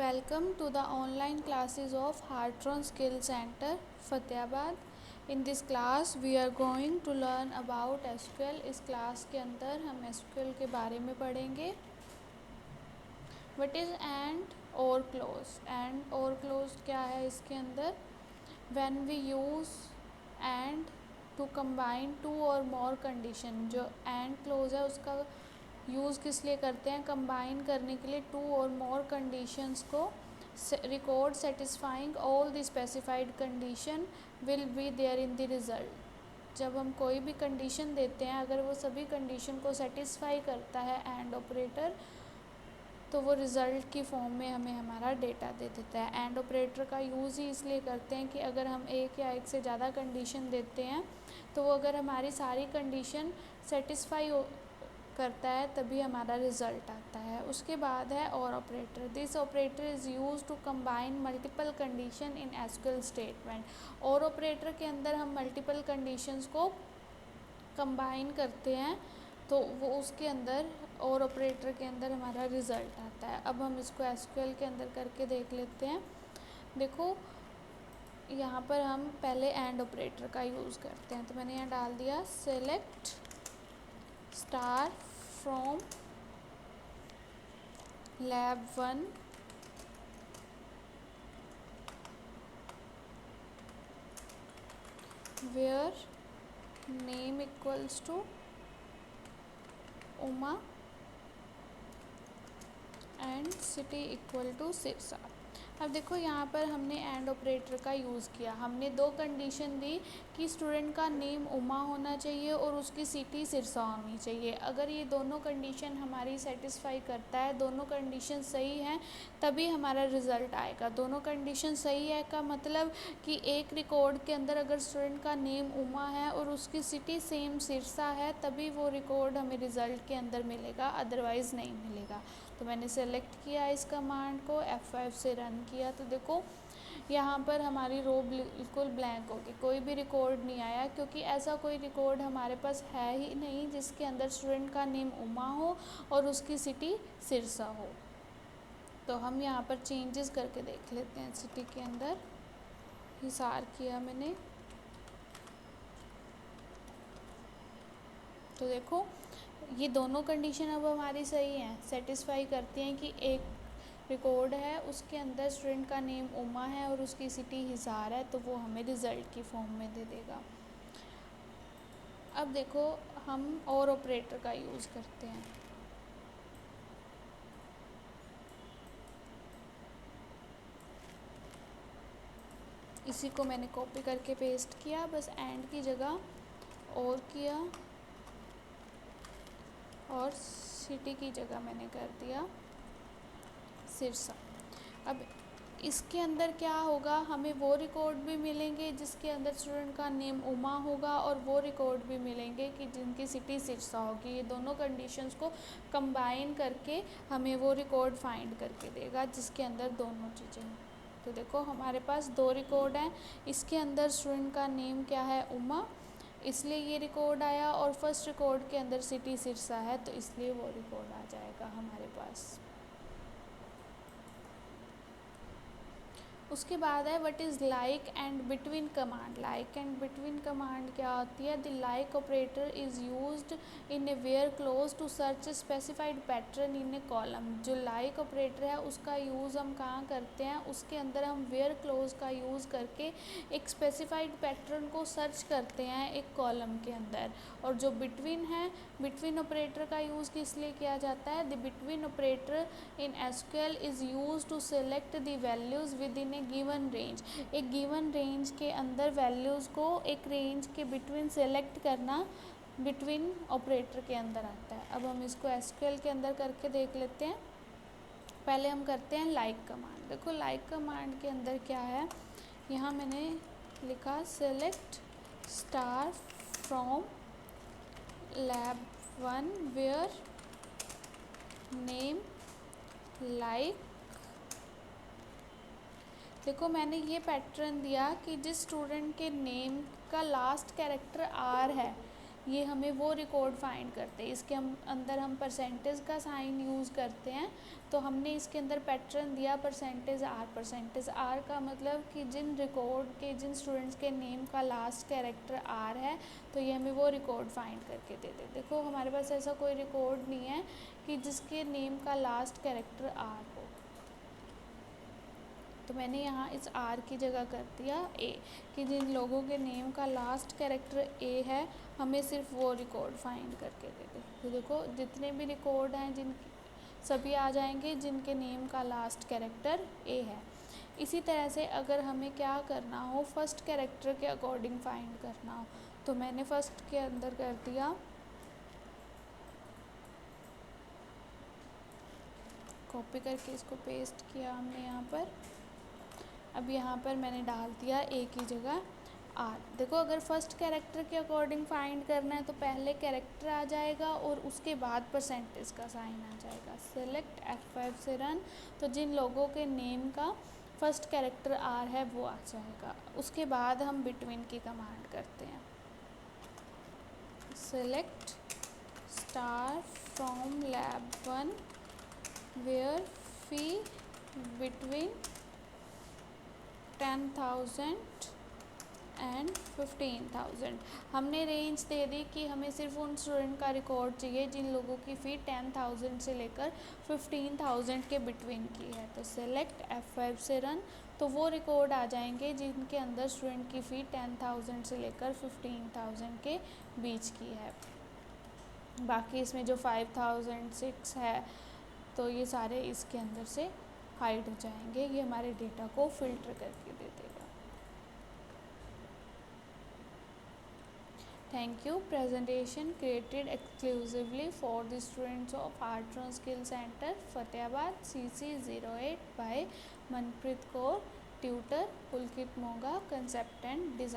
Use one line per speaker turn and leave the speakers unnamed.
Welcome to the online classes of Heartron Skill Center, Fatehabad. In this class, we are going to learn about SQL. इस class के अंदर हम SQL के बारे में पढ़ेंगे. What is and or clause? And or clause क्या है इसके अंदर? When we use and to combine two or more condition, जो and clause है उसका यूज़ किस लिए करते हैं? कंबाइन करने के लिए टू और मोर कंडीशंस को record satisfying all the specified condition will be there in the result. जब हम कोई भी कंडीशन देते हैं, अगर वो सभी कंडीशन को सेटिस्फाई करता है एंड ऑपरेटर, तो वो रिज़ल्ट की फॉर्म में हमें हमारा डेटा दे देता है. एंड ऑपरेटर का यूज़ ही इसलिए करते हैं कि अगर हम एक या एक से ज़्यादा कंडीशन देते हैं, तो वो अगर हमारी सारी कंडीशन सेटिस्फाई करता है तभी हमारा रिज़ल्ट आता है. उसके बाद है or operator. This operator is use to combine multiple condition in SQL statement. Or operator के अंदर हम मल्टीपल कंडीशंस को कंबाइन करते हैं, तो वो उसके अंदर और ऑपरेटर के अंदर हमारा रिज़ल्ट आता है. अब हम इसको एसक्यूएल के अंदर करके देख लेते हैं. देखो, यहाँ पर हम पहले एंड ऑपरेटर का यूज़ करते हैं, तो मैंने यहाँ डाल दिया select star from lab 1 where name equals to Uma and city equal to Sirsa. अब देखो, यहाँ पर हमने एंड ऑपरेटर का यूज़ किया. हमने दो कंडीशन दी कि स्टूडेंट का नेम उमा होना चाहिए और उसकी सिटी सिरसा होनी चाहिए. अगर ये दोनों कंडीशन हमारी सेटिस्फाई करता है, दोनों कंडीशन सही हैं, तभी हमारा रिज़ल्ट आएगा. दोनों कंडीशन सही है का मतलब कि एक रिकॉर्ड के अंदर अगर स्टूडेंट का नेम उमा है और उसकी सिटी सेम सिरसा है, तभी वो रिकॉर्ड हमें रिज़ल्ट के अंदर मिलेगा, अदरवाइज़ नहीं मिलेगा. तो मैंने सेलेक्ट किया इस कमांड को, F5 से रन किया, तो देखो यहाँ पर हमारी रो बिल्कुल ब्लैंक होगी, कोई भी रिकॉर्ड नहीं आया, क्योंकि ऐसा कोई रिकॉर्ड हमारे पास है ही नहीं जिसके अंदर स्टूडेंट का नेम उमा हो और उसकी सिटी सिरसा हो. तो हम यहाँ पर चेंजेस करके देख लेते हैं. सिटी के अंदर हिसार किया मैंने, तो देखो ये दोनों कंडीशन अब हमारी सही हैं, सेटिस्फाई करती हैं कि एक रिकॉर्ड है उसके अंदर स्टूडेंट का नेम उमा है और उसकी सिटी हिसार है, तो वो हमें रिज़ल्ट की फॉर्म में दे देगा. अब देखो, हम और ऑपरेटर का यूज़ करते हैं. इसी को मैंने कॉपी करके पेस्ट किया, बस एंड की जगह और किया और सिटी की जगह मैंने कर दिया सिरसा. अब इसके अंदर क्या होगा, हमें वो रिकॉर्ड भी मिलेंगे जिसके अंदर स्टूडेंट का नेम उमा होगा और वो रिकॉर्ड भी मिलेंगे कि जिनकी सिटी सिरसा होगी. ये दोनों कंडीशंस को कंबाइन करके हमें वो रिकॉर्ड फाइंड करके देगा जिसके अंदर दोनों चीज़ें हैं. तो देखो, हमारे पास दो रिकॉर्ड हैं. इसके अंदर स्टूडेंट का नेम क्या है, उमा, इसलिए ये रिकॉर्ड आया, और फर्स्ट रिकॉर्ड के अंदर सिटी सिरसा है, तो इसलिए वो रिकॉर्ड आ जाएगा हमारे पास. उसके बाद है what is like and between command. Like and between command क्या होती है? The like operator is used in a where clause to search specified pattern in a column. जो लाइक ऑपरेटर है उसका यूज़ हम कहाँ करते हैं? उसके अंदर हम वेयर क्लोज का यूज़ करके एक स्पेसिफाइड पैटर्न को सर्च करते हैं एक कॉलम के अंदर. और जो बिटवीन है, बिटवीन ऑपरेटर का यूज़ किस लिए किया जाता है? The between operator in SQL is use to select the values within given range. एक गिवन रेंज के अंदर वैल्यूज़ को एक रेंज के बिटवीन सेलेक्ट करना बिटवीन ऑपरेटर के अंदर आता है. अब हम इसको एसक्यूएल के अंदर करके देख लेते हैं. पहले हम करते हैं लाइक कमांड. देखो, लाइक कमांड के अंदर क्या है, यहाँ मैंने लिखा select star from lab 1 where name like. देखो, मैंने ये पैटर्न दिया कि जिस स्टूडेंट के नेम का लास्ट कैरेक्टर आर है, ये हमें वो रिकॉर्ड फाइंड करते हैं। इसके अंदर हम परसेंटेज का साइन यूज़ करते हैं। तो हमने इसके अंदर पैटर्न दिया परसेंटेज आर का मतलब कि जिन रिकॉर्ड के जिन स्टूडेंट्स के नेम का लास्ट कैरेक्टर आर है, तो ये हमें वो रिकॉर्ड फाइंड करके दे दे। देखो हमारे पास ऐसा कोई रिकॉर्ड नहीं है कि जिसके नेम का लास्ट कैरेक्टर आर हो, तो मैंने यहाँ इस आर की जगह कर दिया ए, कि जिन लोगों के नेम का लास्ट कैरेक्टर ए है हमें सिर्फ वो रिकॉर्ड फाइंड करके दे दे। तो देखो जितने भी रिकॉर्ड हैं जिन सभी आ जाएंगे जिनके नेम का लास्ट कैरेक्टर ए है। इसी तरह से अगर हमें क्या करना हो, फर्स्ट कैरेक्टर के अकॉर्डिंग फाइंड करना हो, तो मैंने फर्स्ट के अंदर कर दिया, कॉपी करके इसको पेस्ट किया हमने यहाँ पर। अब यहाँ पर मैंने डाल दिया ए की जगह आर। देखो अगर फर्स्ट कैरेक्टर के अकॉर्डिंग फाइंड करना है तो पहले कैरेक्टर आ जाएगा और उसके बाद परसेंटेज का साइन आ जाएगा। सेलेक्ट F5 से रन, तो जिन लोगों के नेम का फर्स्ट कैरेक्टर आर है वो आ जाएगा। उसके बाद हम बिटवीन की कमांड करते हैं, select star from lab 1 where fee between 10,000 and 15,000। हमने रेंज दे दी कि हमें सिर्फ उन स्टूडेंट का रिकॉर्ड चाहिए जिन लोगों की फ़ी 10,000 से लेकर 15,000 के बिटवीन की है। तो सेलेक्ट F5 से रन, तो वो रिकॉर्ड आ जाएंगे जिनके अंदर स्टूडेंट की फ़ी 10,000 से लेकर 15,000 के बीच की है। बाकी इसमें जो 5,000 6 है तो ये सारे इसके अंदर से हाइड हो जाएंगे। ये हमारे डेटा को फिल्टर करके दे देगा। Thank you. Presentation created exclusively for the students of Art and Skill Center, Fatehbad, CC08 by Manpreet Kaur, tutor Pulkit Moga, concept and design.